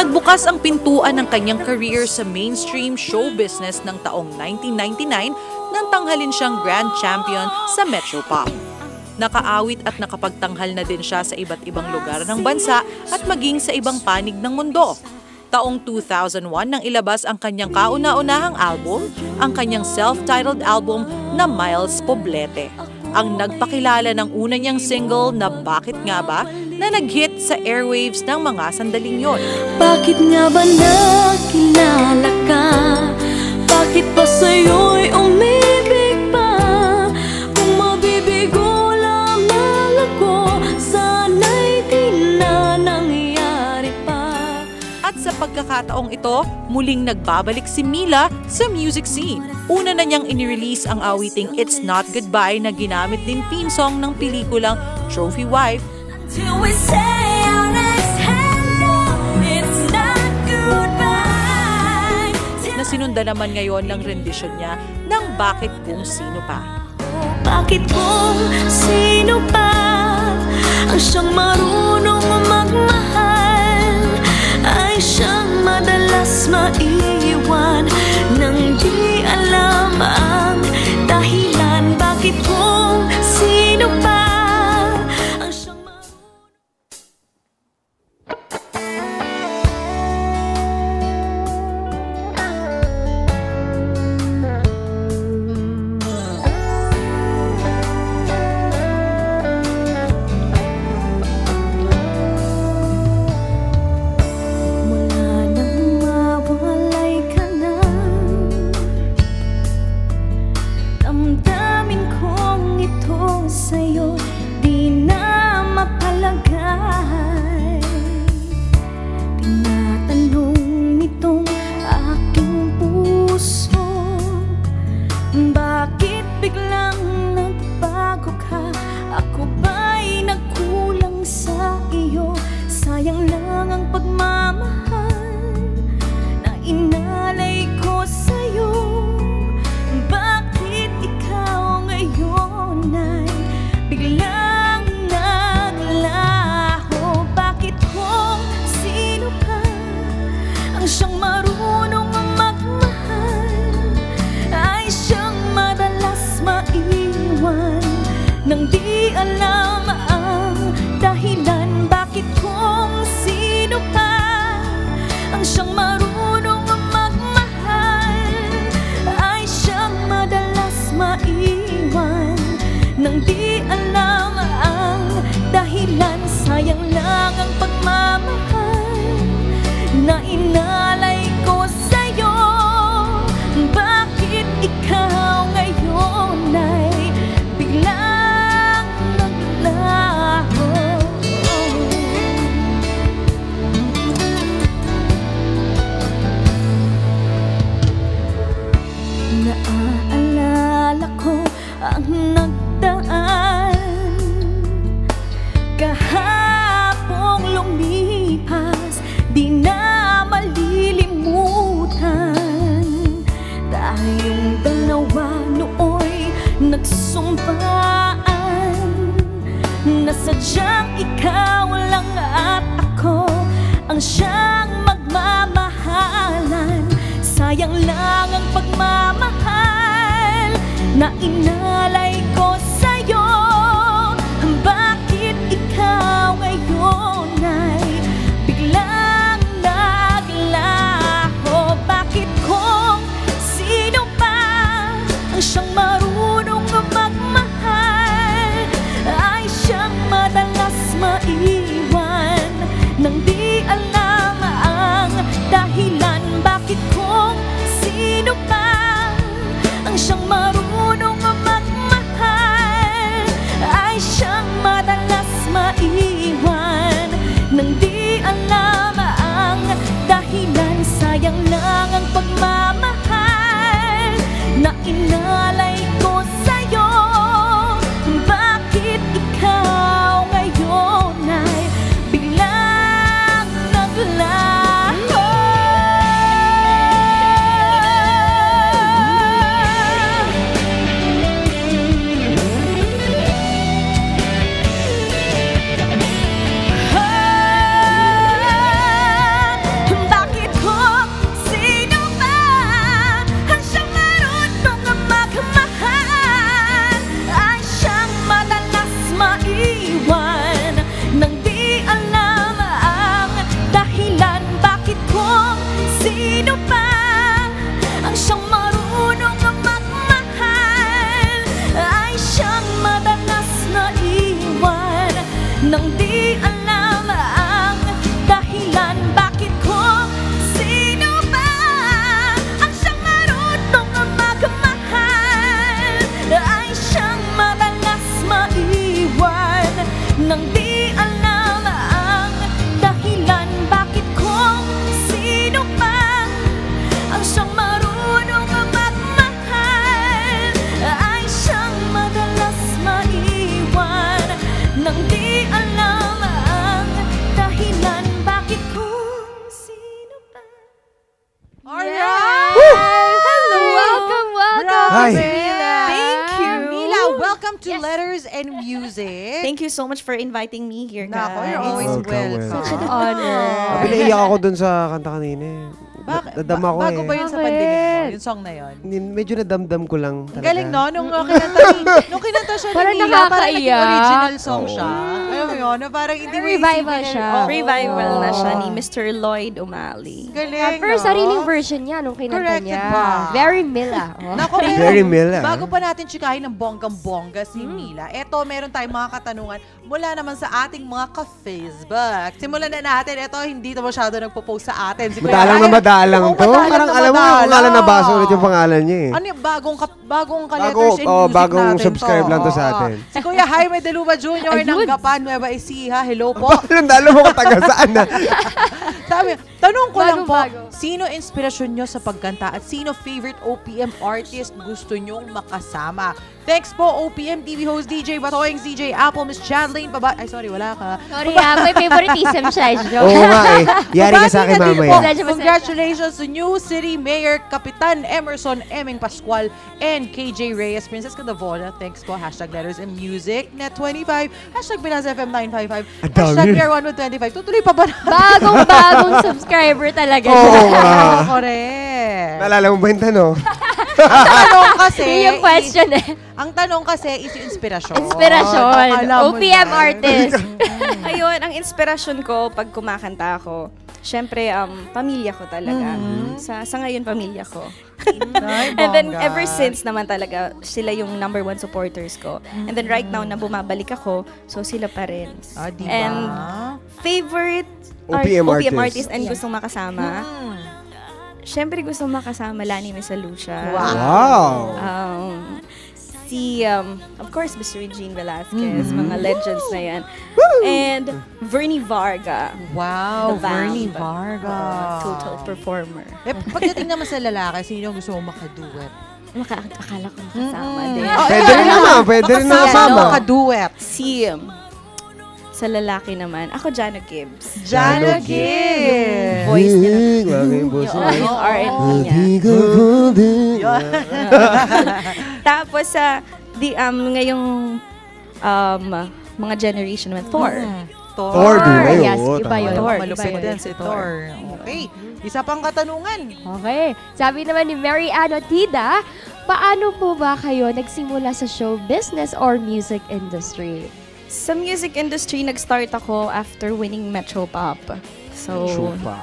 Nagbukas ang pintuan ng kanyang career sa mainstream show business ng taong 1999 nang tanghalin siyang grand champion sa Metropop. Nakaawit at nakapagtanghal na din siya sa iba't ibang lugar ng bansa at maging sa ibang panig ng mundo. Taong 2001 nang ilabas ang kanyang kauna-unahang album, ang kanyang self-titled album na Miles Poblete. Ang nagpakilala ng una niyang single na Bakit Nga Ba na nag-hit sa airwaves ng mga sandaling yon. Bakit nga ba nakilala ka? Bakit ba sa'yo'y umibig pa? Kung mabibigo lamang ako, sana'y di na nangyari pa. At sa pagkakataong ito, muling nagbabalik si Mila sa music scene. Una na niyang inirelease ang awiting It's Not Goodbye na ginamit din theme song ng pelikulang Trophy Wife. Till we say our next hello, it's not goodbye. Na sinundan naman ngayon ng rendition niya ng Bakit Kung Sino Pa. Bakit kung sino pa ang siyang marunong magmahal, ay siyang madalas maiiwan nang di alam ang dahilan. Bakit kung sino pa ang siyang nang di alam ang dahilan. Bakit kung sino pa ang siyang marunong magmahal, ay siyang madalas maiwan nang di alam ang dahilan. Sayang lang ang pagmamahal na inalay ko sa'yo. Bakit ikaw ngayon ay biglang naaalala ko ang nagdaan kahapong lumipas, di na malilimutan. Tayong dalawa nooy nagsumpaan na sadyang ikaw lang at ako ang siyang magmamahalan. Sayang lang ang pagmamahal na inalay ko sa'yo. Bakit ikaw ngayon ay biglang naglaho? Bakit kung sino pa ang siyang marunong magmahal, ay siyang madalas maiwan nang di alam ang dahilan. Bakit kung sino pa ang siyang marunong magmahal, Nang di alam ang dahilan bakit ko sino ba ang siyang marunong magmahal ay siyang madalas maiwan. Nang di alam ang dahilan bakit ko sino ba ang siyang marunong magmahal ay siyang madalas maiwan. Nang di alam ang dahilan bakit kung sino ba. Alright! Hello! Welcome, welcome! Hi. Thank you. Mila, welcome to Yes. Letters and Music. Thank you so much for inviting me here, guys. Nako, you're always Welcome, welcome. Such an honor. Pinaiyak ako dun sa kanta kanina eh. Nadama ko Bago eh. ba yun sa Bakit? pandinig mo? Yung song na yun? Medyo nadamdam ko lang talaga. Galing no? Nung kinanta siya Parang ni Mila, parang naging nakakaiyak. original song Oo. siya. Alam mo yun, na parang hindi mo Revival isipin. siya. Oo. Revival na siya ni Mr. Lloyd O'Malley. Galing, Pero no? sariling version niya nung kinanta Corrected niya. ba? Very Mila. Oh. Nako, pero Very Mila. bago pa natin chikahin ng bonggang-bongga si Mila, eto, meron tayong mga katanungan mula naman sa ating mga ka-Facebook. Simulan na natin. Eto, hindi na masyado nagpo-post sa atin. Si Kuya Madalang na Ryan. madalang Oo, to. madalang Parang na alam mo, kung alam na basa madalang. ulit yung pangalan niya eh. Ano yung bagong ka-letters and music bagong natin subscribe lang to sa Oo. atin. Si Kuya Jaime De Luma Jr. ng Ayun. Gapan, Nueva Ecija. Hello po. Alam mo kung taga saan na. Sabi, tanong ko lang po, Bagong-bago. sino inspirasyon nyo sa pagkanta at sino favorite OPM artist gusto nyong makasama? Thanks po, OPM TV host DJ Batoying, DJ Apple, Miss Chadlene, ay sorry, wala ka. Sorry may favoritism siya. Joke. Oo nga eh. Yari ka sa akin Babati na din mamaya. po. Pasensya. Congratulations to New City Mayor Kapitan Emerson Eming Pascual and KJ Reyes, Princess Cadavona. Thanks po. Hashtag Letters and Music, Net25, hashtag Pinas FM 955, Ang dami. hashtag Pier 125. Tutuloy pa ba natin? Bagong subscriber talaga Oo siya. nga. Correct. Naalala mo ba yung tanong? Ang tanong kasi, Yun yung question eh. ang tanong kasi is yung inspirasyon. Inspirasyon. Akala mo OPM yan. artist. Ayun, ang inspirasyon ko pag kumakanta ako, syempre, pamilya ko talaga. Sa ngayon, pamilya ko. Ay, And then, bongga. ever since naman talaga, sila yung #1 supporters ko. And then, right now, na bumabalik ako, so sila pa rin. Ah, diba? And favorite OPM OPM artist. artist and gustong makasama. Syempre, gustong makasama Lani Misalucha. Wow. Of course, Mr. Regine Velasquez, mga legends na yan. And Vernie Varga. Wow, The Vernie Vamp. Varga. Total performer. Eh, pagdating naman sa lalaki, sino yung gusto mo makaduet? Akala ko makasama din. Pwede rin naman. Pwede rin Kasama nakasama. makaduet. Si, sa lalaki naman, ako Jano Gibbs. Jana Jano Gibbs. Voice niya. Grabe yung boss niya. Yung R&B niya. Tapos ngayong mga generation naman, Thor. Thor, di ba yun? Yes, Oo, iba yun. tama. Thor. Malupit Iba din yun. si Thor. Okay. Isa pang katanungan. Okay. Sabi naman ni Mary Ann Otida, paano po ba kayo nagsimula sa show business or music industry? Sa music industry, nag-start ako after winning Metro Pop. So, Chupa.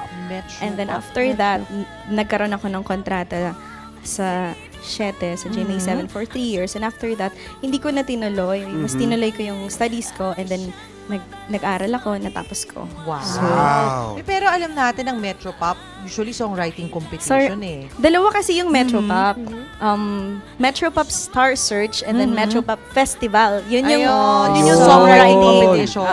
and then after that, nagkaroon ako ng kontrata sa Siete, sa GMA7 for 3 years. And after that, hindi ko na tinuloy. Mas tinuloy ko yung studies ko and then nag-aral ako, natapos ko. Wow. Wow. Eh, pero alam natin ang Metro Pop, usually songwriting competition eh. Dalawa kasi yung Metro Pop. Metro Pop Star Search and then Metro Pop Festival. Yun yung, Ayun, yun yung Ayun. songwriting Ayun. competition.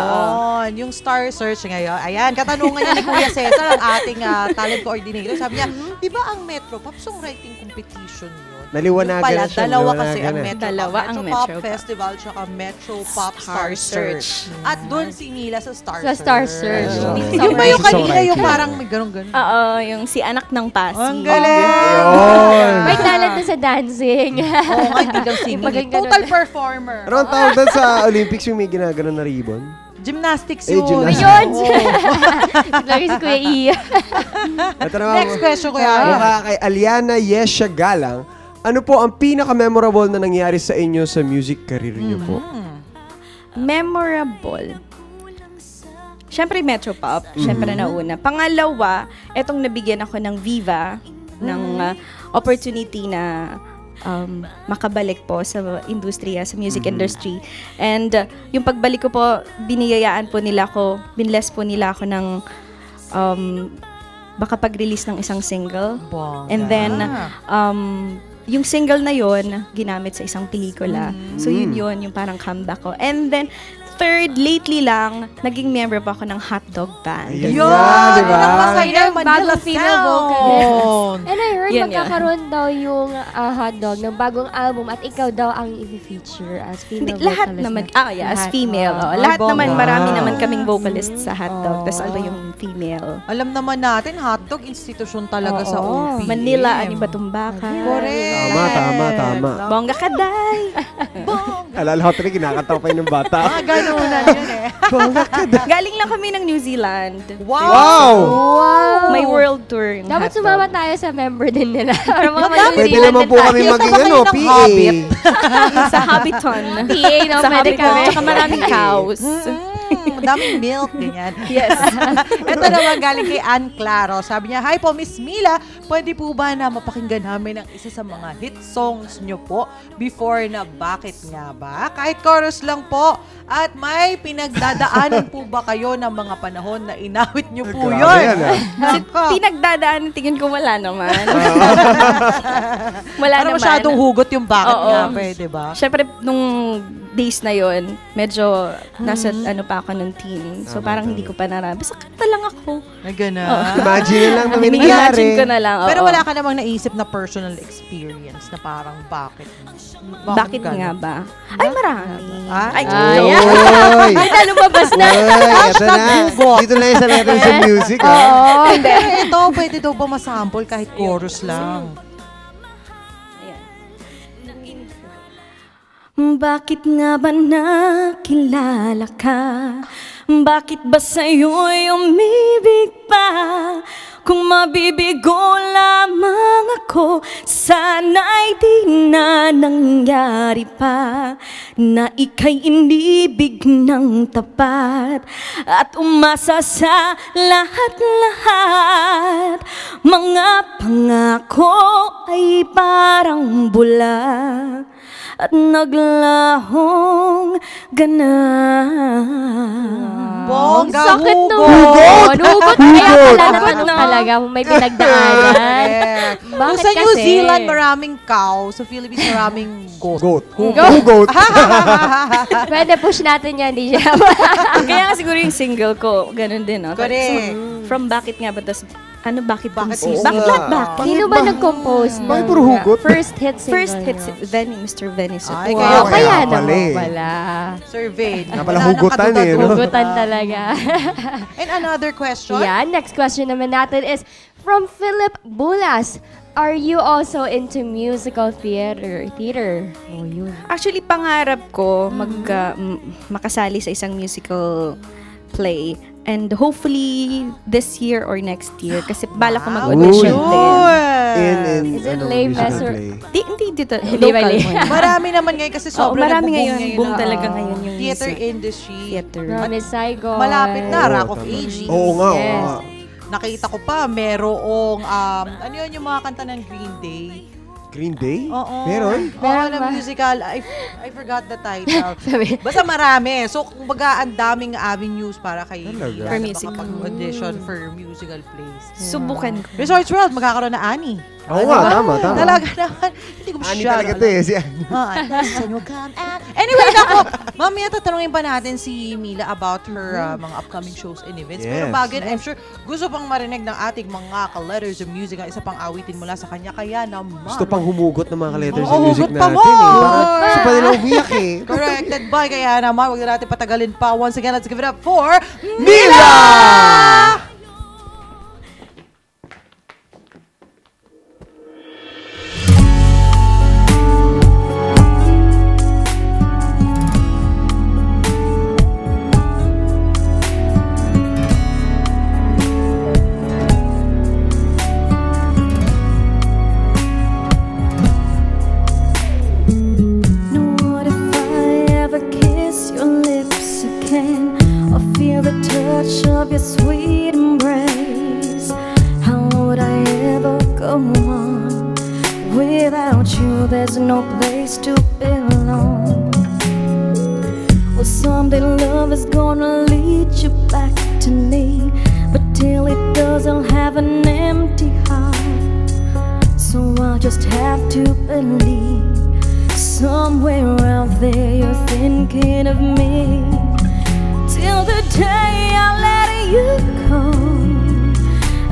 Yung Star Search ngayon. Ayan, katanungan niya ni Kuya Cesar, ang ating talent coordinator. Sabi niya, di ba ang Metro Pop songwriting competition yun? Naliwanagan Yung pala, na siya. dalawa kasi naliwanagan ang na. Metro Dalawa Pop. ang Metro Metro Pop Pop. Festival tsaka Metro Pop Star Star Search. Search. At doon si Mila sa Star Sa Search. Star Search. Ayun. Hindi Yung ba yung Songwriting. kanina yung parang may ganun-ganun? Oo, yung si anak ng Pasig. Ang galing! Ayun. May talent na sa dancing. Oo nga, hindi lang singing. Paging ganun. Total performer. Ano ang tawag doon sa Olympics yung may ginaganon na ribbon? Gymnastics Eh, yun. gymnastics. Ayun! Oo. Lagi si Kuya Iya. Ito naman. Next question, Kuya. Mukha kay Aliana Yesha Galang. Ano po ang pinaka-memorable na nangyari sa inyo sa music career niyo po? Memorable. Siyempre Metro Pop. Siyempre nauna. Pangalawa, etong nabigyan ako ng Viva ng opportunity na makabalik po sa industriya, sa music industry. And yung pagbalik ko po, biniyayaan po nila ako, binless po nila ako ng makapag-release ng isang single. And then, yung single na yon ginamit sa isang pelikula. So yun yung parang comeback ko. And then, third, lately lang, naging member pa ako ng Hotdog Band. Ayun Yun! nga, di ba? Masaya, Manila Bagong female vocalist. Sound. And I heard Yun, magkakaroon daw yung Hotdog ng bagong album at ikaw daw ang i-feature as Hindi, female lahat vocalist. naman, na. as female. Lahat naman, marami naman kaming vocalist sa Hotdog. Tapos ano yung female. Alam naman natin, hotdog, institusyon talaga sa OPM. Manila, Ani Batumbaka. Correct. Tama. Bongga Kaday. Alala ko talaga, kinakanta ko pa yun ng bata. Ganunan yun eh. Galing lang kami ng New Zealand. Wow! Wow! May world tour yung Dapat Hotdog. sumama tayo sa member din nila. Para mga Pwede naman po kami maging Kasama kayo ng PA. Hobbit. Sa Hobbiton. PA, no? Sa Pwede Hobbiton. kami. Tsaka maraming cows. Daming milk, ganyan. Yes. Ito naman galing kay Ann Claro. Sabi niya, hi po, Miss Mila. Pwede po ba na mapakinggan namin ang isa sa mga hit songs niyo po before na bakit nga ba? Kahit chorus lang po. At may pinagdadaanan po ba kayo ng mga panahon na inawit niyo po Grabe yun? yan, Nako. Pinagdadaan, tingin ko wala naman. Wala Para naman. masyadong hugot yung bakit Oo. nga, pwede ba? Siyempre, nung days na yon medyo nasa ano pa ako ng teen. So, parang hindi ko pa narami. Basta kanta lang ako. Na gano'n. Imagine lang na may Imagine nangyari. ko na lang. Pero oo. wala ka namang naisip na personal experience na parang bakit? Bakit ganun? nga ba? Ay, marami. Ay, Oy! Ay, lumabas na. Oy, eto na. Dito lang yung sa letters of music. Oo. Pero ito, pwede daw ba masample kahit chorus lang? Bakit nga ba nakilala ka? Bakit ba sa'yo'y umibig pa? Kung mabibigo lamang ako, sana'y di na nangyari pa na ika'y inibig ng tapat at umasa sa lahat-lahat. Mga pangako ay parang bula at naglahong ganap. Bongga, Sakit hugot! nun. Hugot! Kaya pala Hugot natanong na. talaga kung may pinagdaanan. Kung Bakit sa New kasi? Zealand maraming cow, sa Philippines maraming goat. Goat. Goat. Goat. Pwede push natin yan, di siya. Kaya nga siguro yung single ko, ganun din, no? Correct. From Bakit nga ba, tas ano, bakit Bakit kung oo bakit nga. lahat bakit? Sino ba nag-compose? Bakit ng, puro hugot? First hit single First hit, niyo? Mr. Venice. Ay, Wow, kaya kaya pala naman eh. pala. Surveyed. Nga pala hugutan eh, no? Hugutan talaga. And another question. Yeah, next question naman natin is from Philip Bulas. Are you also into musical theater? Oh, yun. Actually, pangarap ko makasali sa isang musical play. And hopefully, this year or next year. Kasi bala ko mag-audition din. In Is it ano, Les musical Mis or- play. Hindi dito. Hindi ba, Local Les? mo. Marami naman ngayon kasi Oo, sobrang marami nagbo-boom ngayon. Boom ang talaga ngayon yung theater music. industry. Theater. Promise Saigon. Malapit na, Oo, Rock of tama. Ages. Oo nga, oo Yes. nga. Nakita ko pa, merong, ano yun yung mga kanta ng Green Day? Green Day? Oo. Meron? Oo, Meron na ba? musical. I forgot the title. Sabi, Basta marami. So, kumbaga, ang daming avenues para kay Talaga? Mila For na musical. makapag-audition for musical plays. Subukan ko. Resorts World, magkakaroon na Ani. Oo nga, tama. Talaga naman. Hindi ko Ani masyado talaga alam. to eh. Si Anyway, ako, mamaya tatanungin pa natin si Mila about her mga upcoming shows and events. Pero Yes. bago yun, I'm sure gusto pang marinig ng ating mga ka-letters of music ang isa pang awitin mula sa kanya. Kaya naman. Gusto pang humugot ng mga letters Oo, sa music hugot pa natin more. eh. Bakit gusto pa nila umiyak eh? Corrected by. Kaya naman, huwag na natin patagalin pa. Once again, let's give it up for Mila! What if I ever kiss your lips again, or feel the touch of your sweet embrace? How would I ever go on without you there's no place to belong. Well, someday love is gonna lead you back to me, but till it does I'll have an empty heart. So I'll just have to believe somewhere out there you're thinking of me. Till the day I let you go,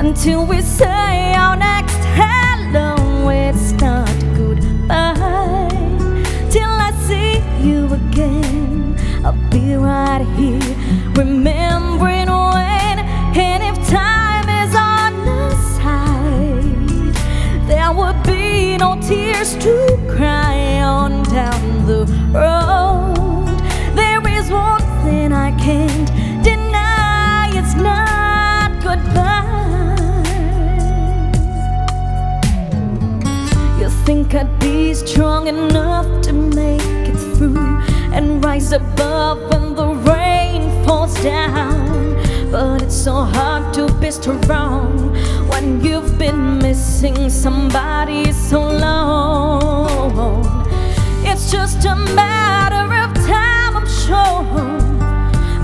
until we say our next hello. It's not goodbye. Till I see you again, I'll be right here, remembering when. And if time is on the side, there will be no tears to cry on down the road. There is one thing I can't deny, it's not goodbye. You think I'd be strong enough to make it through and rise above when the rain falls down, but it's so hard to be strong when you've been missing somebody so long. It's just a matter of time, I'm sure,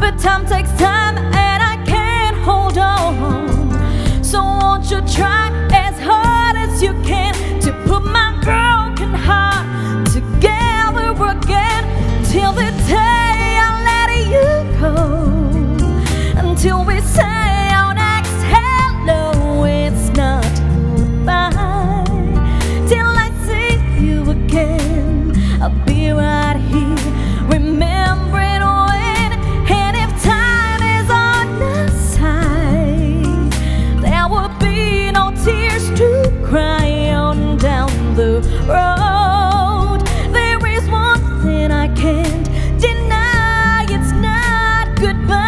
but time takes time and I can't hold on. So won't you try as hard as you can to put my broken heart together again. Till the day I let you go, until we say our next hello. It's not goodbye. Till I see you again, I'll be right here, remembering when. And if time is on the side, there will be no tears to cry on down the road. There is one thing I can't deny, it's not goodbye.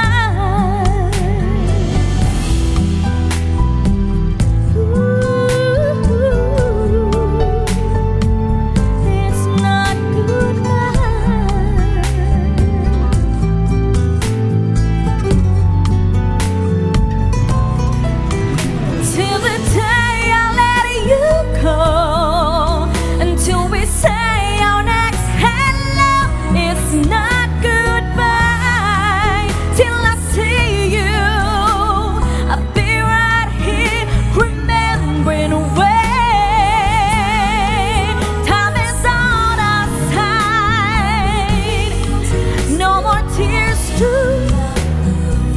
Ooh, it's not goodbye. Till the day I let you go, until we say our next hello. It's not goodbye. Till I see you, I'll be right here, remembering when. Time is on our side, no more tears to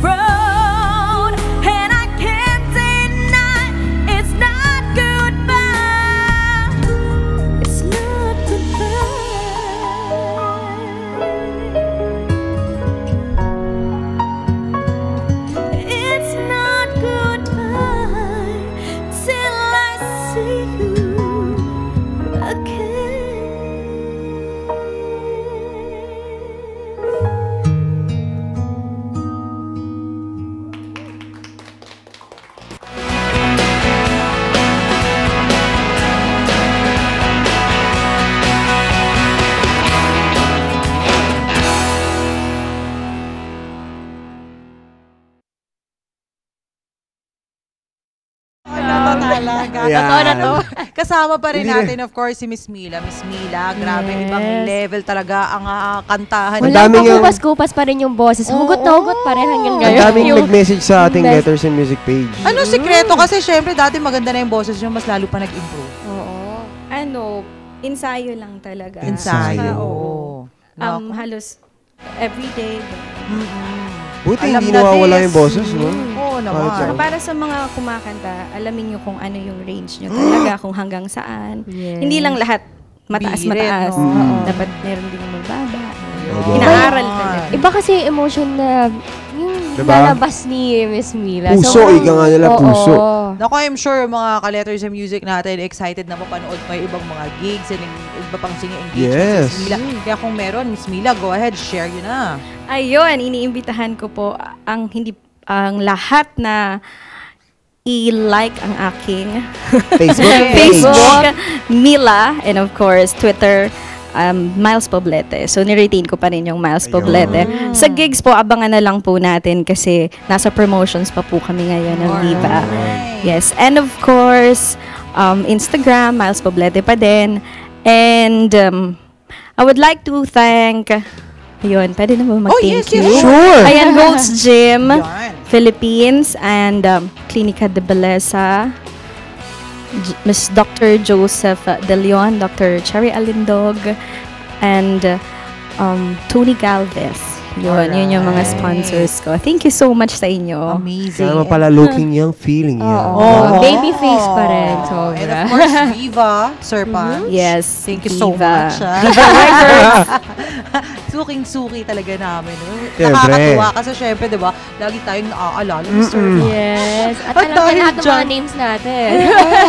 road, and I can't deny it's not goodbye. It's not goodbye. It's not goodbye till I see you again. Talaga. Ayan. Totoo na to. Kasama pa rin Hindi na- natin, of course, si Miss Mila. Miss Mila, grabe, Yes. ibang level talaga ang kantahan. Ang Wala daming pa yung- kupas-kupas pa rin yung boses. Hugot na hugot pa rin hanggang Ang ngayon. daming Yung- nag-message sa ating best. letters and music page. Ano sikreto? Kasi syempre, dati maganda na yung boses nyo, mas lalo pa nag-improve. Oo. Ano, ensayo lang talaga. Ensayo. Saka, Oo. Naku. halos everyday. Buti Alam hindi na nawawala this. yung boses, no? Oo Kahit naman. saan. Para sa mga kumakanta, alamin nyo kung ano yung range nyo talaga, kung hanggang saan. Yes. Hindi lang lahat mataas-mataas. Birit, no? Dapat meron din mababa. Oo. Inaaral talaga. Iba kasi emotion na yung Diba? lalabas ni Miss Mila. Puso, ika nga nila, oo. puso. Naku, I'm sure mga ka-letters and music natin excited na mapanood pa yung ibang mga gigs and yung iba pang singing engagement Yes. sa Miss Mila. Kaya kung meron, Miss Mila, go ahead, share yun na. Ayun, iniimbitahan ko po ang lahat na i-like ang aking Facebook page. Facebook, Mila, and of course, Twitter, Miles Poblete. So, niretain ko pa rin yung Miles Ayun. Poblete. Sa gigs po, abangan na lang po natin kasi nasa promotions pa po kami ngayon ng Viva. Alright. Yes. And of course, Instagram, Miles Poblete pa din. And I would like to thank, ayun, pwede na ba mag-thank you? Sure. Ayan, Gold's Gym, Yan. Philippines, and Clinica de Belleza, Miss Dr. Joseph De Leon, Dr. Cherry Alindog, and Tony Galvez. Yun yung mga sponsors ko. Thank you so much sa inyo. Amazing. Kaya pala looking young, feeling young. Oo. Baby face pa rin. And Sobra. of course, Viva, Sir Pan. Yes. Thank you so Viva. much. Suking-suki talaga namin. Siyempre. Nakakatuwa kasi syempre, di ba, lagi tayong naaalala ni Sir Pan. Yes. At At alam na dahil lahat ng mga dyan- names natin.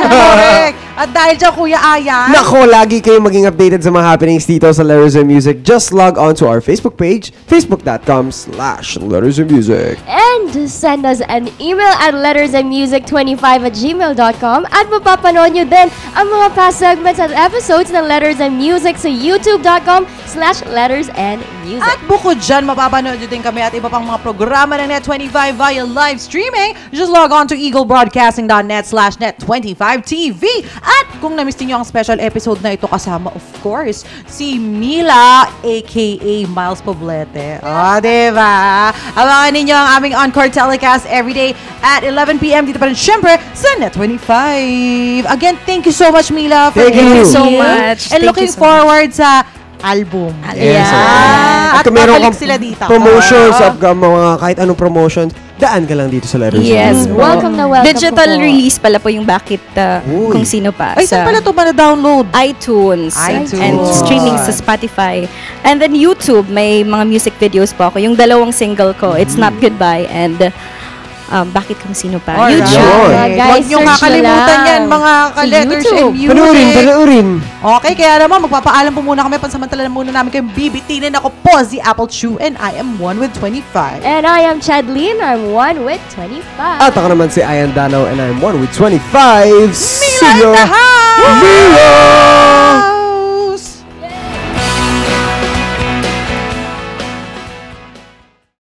Correct. At dahil dyan, Kuya Ayan. Nako, lagi kayong maging updated sa mga happenings dito sa Letters and Music. Just log on to our Facebook page, facebook.com/lettersandmusic. And send us an email at lettersandmusic25@gmail.com at mapapanood nyo din ang mga past segments at episodes ng Letters and Music sa youtube.com/lettersandmusic. At bukod dyan, mapapanood nyo din kami at iba pang mga programa ng Net25 via live streaming. Just log on to eaglebroadcasting.net/net25tv. At kung na-miss niyo ang special episode na ito kasama, of course, si Mila, aka Miles Poblete. Diba? Abangan ninyo ang aming encore telecast everyday at 11 p.m. dito pa rin, syempre, sa Net25. Again, thank you so much, Mila. Thank you so much. And Thank looking you so forward sa album. Yes, At kung meron babalik kang sila dito. promotions, Ah. mga kahit anong promotions, daan ka lang dito sa Letters and Yes. Music. Welcome na welcome Digital po. release pala po yung bakit Uy. kung sino pa. Ay, saan pala ito ba na-download? iTunes, iTunes. and streaming sa Spotify. And then YouTube, may mga music videos po ako. Yung dalawang single ko, It's Not Goodbye and Bakit Kung Sino Pa. Alright. YouTube. Yun. Huwag Guys, niyong search kakalimutan nyo lang. yan, mga Sa ka-letters and YouTube. music. Panoorin. Okay, kaya naman, magpapaalam po muna kami. Pansamantala na muna namin kayong bibitinin. Ako po si Apple Chew and I am 1 with 25. And I am Chadlene. I'm 1 with 25. At ako naman si Ayan Danaw and I'm 1 with 25. Mila in the house! Mila!